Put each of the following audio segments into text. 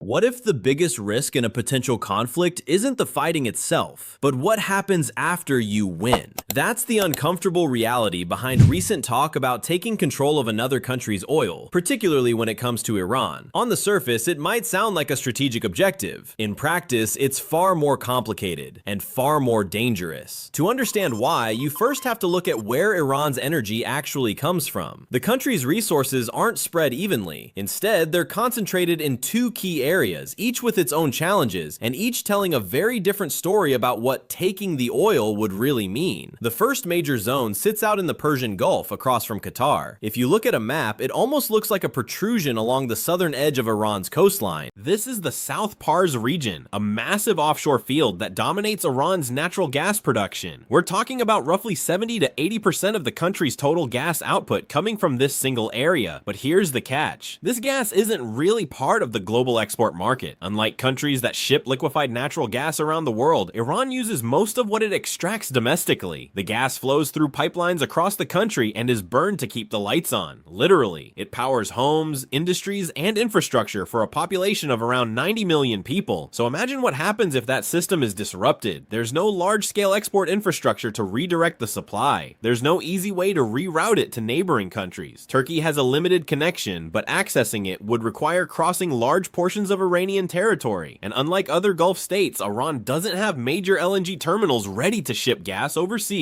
What if the biggest risk in a potential conflict isn't the fighting itself, but what happens after you win? That's the uncomfortable reality behind recent talk about taking control of another country's oil, particularly when it comes to Iran. On the surface, it might sound like a strategic objective. In practice, it's far more complicated and far more dangerous. To understand why, you first have to look at where Iran's energy actually comes from. The country's resources aren't spread evenly. Instead, they're concentrated in two key areas, each with its own challenges, and each telling a very different story about what taking the oil would really mean. The first major zone sits out in the Persian Gulf across from Qatar. If you look at a map, it almost looks like a protrusion along the southern edge of Iran's coastline. This is the South Pars region, a massive offshore field that dominates Iran's natural gas production. We're talking about roughly 70 to 80% of the country's total gas output coming from this single area. But here's the catch. This gas isn't really part of the global export market. Unlike countries that ship liquefied natural gas around the world, Iran uses most of what it extracts domestically. The gas flows through pipelines across the country and is burned to keep the lights on. Literally, it powers homes, industries, and infrastructure for a population of around 90 million people. So imagine what happens if that system is disrupted. There's no large-scale export infrastructure to redirect the supply. There's no easy way to reroute it to neighboring countries. Turkey has a limited connection, but accessing it would require crossing large portions of Iranian territory. And unlike other Gulf states, Iran doesn't have major LNG terminals ready to ship gas overseas.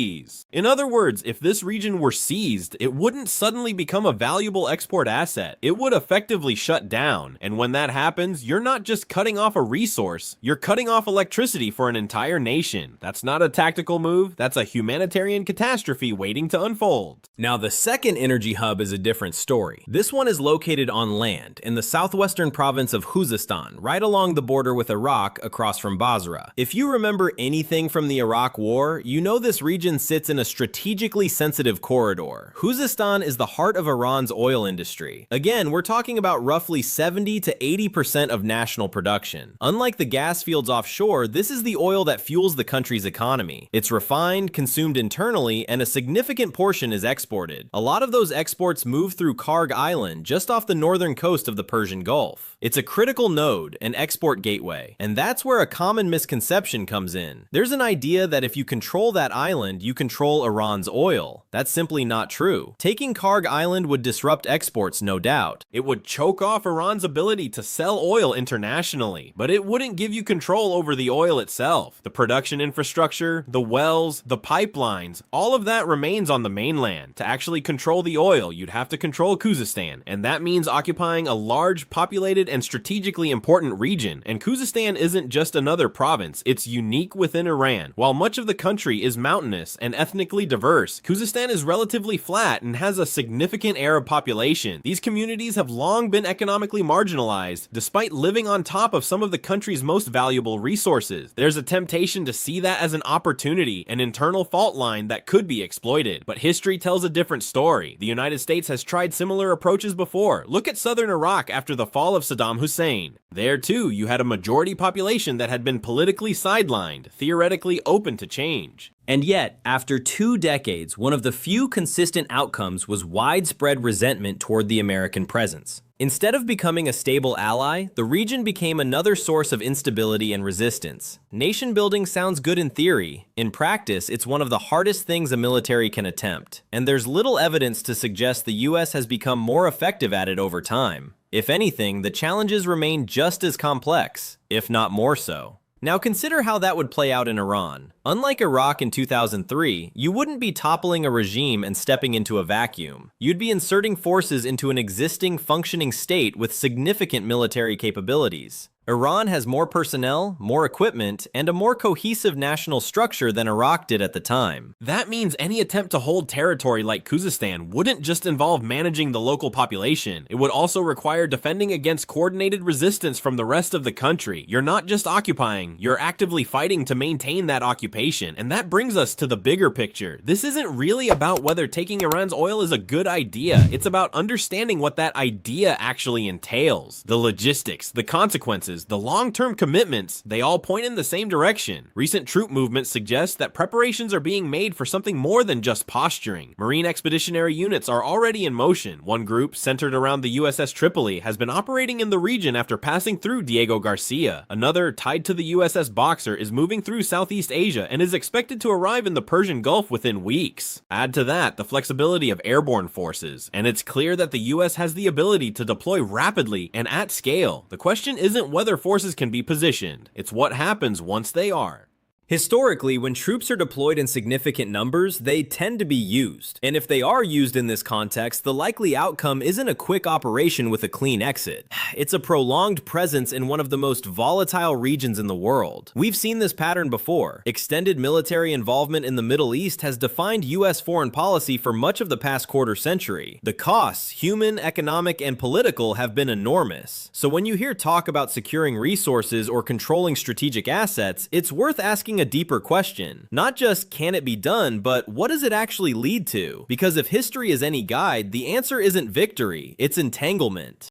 In other words, if this region were seized, it wouldn't suddenly become a valuable export asset. It would effectively shut down. And when that happens, you're not just cutting off a resource, you're cutting off electricity for an entire nation. That's not a tactical move, that's a humanitarian catastrophe waiting to unfold. Now, the second energy hub is a different story. This one is located on land in the southwestern province of Khuzestan, right along the border with Iraq across from Basra. If you remember anything from the Iraq War, you know this region sits in a strategically sensitive corridor. Khuzestan is the heart of Iran's oil industry. Again, we're talking about roughly 70 to 80% of national production. Unlike the gas fields offshore, this is the oil that fuels the country's economy. It's refined, consumed internally, and a significant portion is exported. A lot of those exports move through Karg Island, just off the northern coast of the Persian Gulf. It's a critical node, an export gateway, and that's where a common misconception comes in. There's an idea that if you control that island, you control Iran's oil. That's simply not true. Taking Karg Island would disrupt exports, no doubt. It would choke off Iran's ability to sell oil internationally, but it wouldn't give you control over the oil itself. The production infrastructure, the wells, the pipelines, all of that remains on the mainland. To actually control the oil, you'd have to control Khuzestan, and that means occupying a large, populated, and strategically important region. And Khuzestan isn't just another province, it's unique within Iran. While much of the country is mountainous and ethnically diverse, Khuzestan is relatively flat and has a significant Arab population. These communities have long been economically marginalized, despite living on top of some of the country's most valuable resources. There's a temptation to see that as an opportunity, an internal fault line that could be exploited. But history tells a different story. The United States has tried similar approaches before. Look at southern Iraq after the fall of Saddam Hussein. There too, you had a majority population that had been politically sidelined, theoretically open to change. And yet, after 2 decades, one of the few consistent outcomes was widespread resentment toward the American presence. Instead of becoming a stable ally, the region became another source of instability and resistance. Nation building sounds good in theory. In practice, it's one of the hardest things a military can attempt, and there's little evidence to suggest the US has become more effective at it over time. If anything, the challenges remain just as complex, if not more so. Now consider how that would play out in Iran. Unlike Iraq in 2003, you wouldn't be toppling a regime and stepping into a vacuum. You'd be inserting forces into an existing functioning state with significant military capabilities. Iran has more personnel, more equipment, and a more cohesive national structure than Iraq did at the time. That means any attempt to hold territory like Khuzestan wouldn't just involve managing the local population. It would also require defending against coordinated resistance from the rest of the country. You're not just occupying, you're actively fighting to maintain that occupation. And that brings us to the bigger picture. This isn't really about whether taking Iran's oil is a good idea. It's about understanding what that idea actually entails. The logistics, the consequences, resources, the long-term commitments, they all point in the same direction. Recent troop movements suggest that preparations are being made for something more than just posturing. Marine expeditionary units are already in motion. One group, centered around the USS Tripoli, has been operating in the region after passing through Diego Garcia. Another, tied to the USS Boxer, is moving through Southeast Asia and is expected to arrive in the Persian Gulf within weeks. Add to that the flexibility of airborne forces, and it's clear that the US has the ability to deploy rapidly and at scale. The question isn't whether forces can be positioned, it's what happens once they are. Historically, when troops are deployed in significant numbers, they tend to be used. And if they are used in this context, the likely outcome isn't a quick operation with a clean exit. It's a prolonged presence in one of the most volatile regions in the world. We've seen this pattern before. Extended military involvement in the Middle East has defined US foreign policy for much of the past quarter century. The costs, human, economic, and political, have been enormous. So when you hear talk about securing resources or controlling strategic assets, it's worth asking a deeper question. Not just can it be done, but what does it actually lead to? Because if history is any guide, the answer isn't victory, it's entanglement.